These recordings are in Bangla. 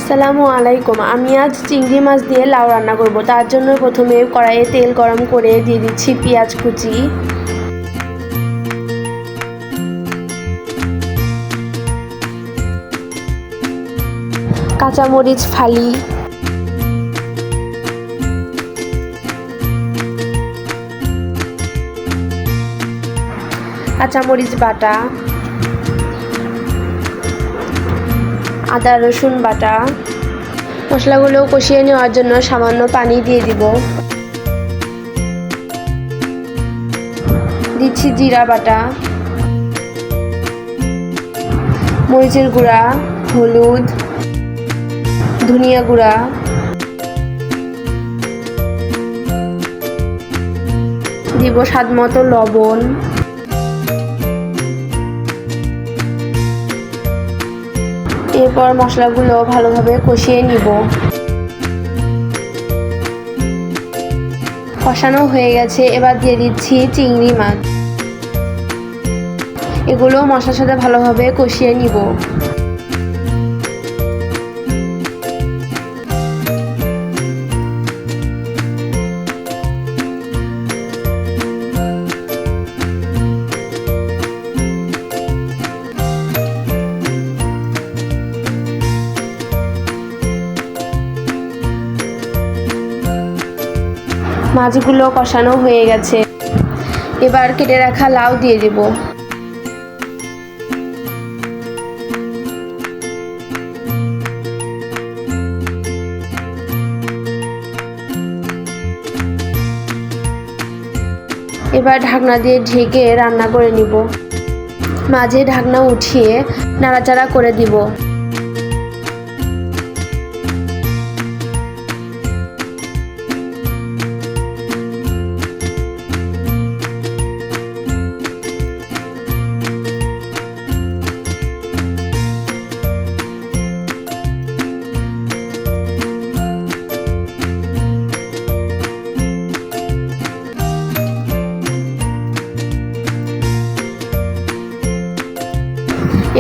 আসসালামু আলাইকুম। আমি আজ চিংড়ি মাছ দিয়ে লাউ রান্না করব। তার জন্য প্রথমে কড়াইয়ে তেল গরম করে দিয়ে দিচ্ছি পেঁয়াজ কুচি, কাঁচামরিচ ফালি, কাঁচামরিচ বাটা, আদা রসুন বাটা। মশলাগুলো কষিয়ে নেওয়ার জন্য সামান্য পানি দিয়ে দিব। দিচ্ছি জিরা বাটা, মরিচের গুঁড়া, হলুদ, ধনিয়া গুঁড়া, দিব স্বাদ মতো লবণ। এরপর মশলাগুলো ভালোভাবে কষিয়ে নিব। কষানো হয়ে গেছে, এবার দিয়ে দিচ্ছি চিংড়ি মাছ। এগুলো মশলার সাথে ভালোভাবে কষিয়ে নিব। মাছগুলো কষানো হয়ে গেছে, এবার কেটে রাখা লাউ দিয়ে দেব। এবার ঢাকনা দিয়ে ঢেকে রান্না করে নিব। মাঝে ঢাকনা উঠিয়ে নাড়াচাড়া করে দিব।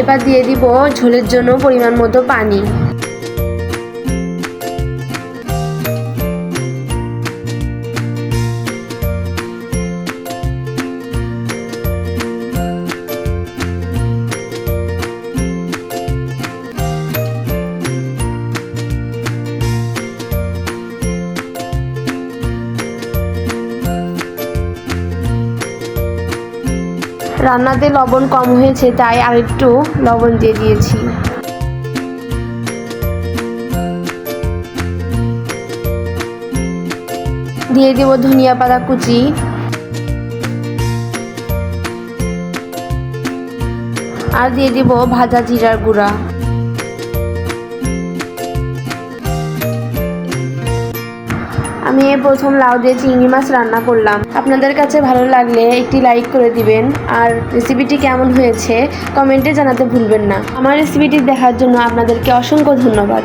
এবার দিয়ে দিব ঝোলের জন্য পরিমাণ মতো পানি। রান্নাতে লবণ কম হয়েছে, তাই আরেকটু লবণ দিয়ে দিয়েছি। দিয়ে দেব ধনিয়া পাতা কুচি, আর দিয়ে দিব ভাজা জিরার গুঁড়া। আমি প্রথম লাউ দিয়ে চিংড়ি মাছ রান্না করলাম। আপনাদের কাছে ভালো লাগলে একটি লাইক করে দিবেন, আর রেসিপিটি কেমন হয়েছে কমেন্টে জানাতে ভুলবেন না। আমার রেসিপিটি দেখার জন্য আপনাদেরকে অসংখ্য ধন্যবাদ।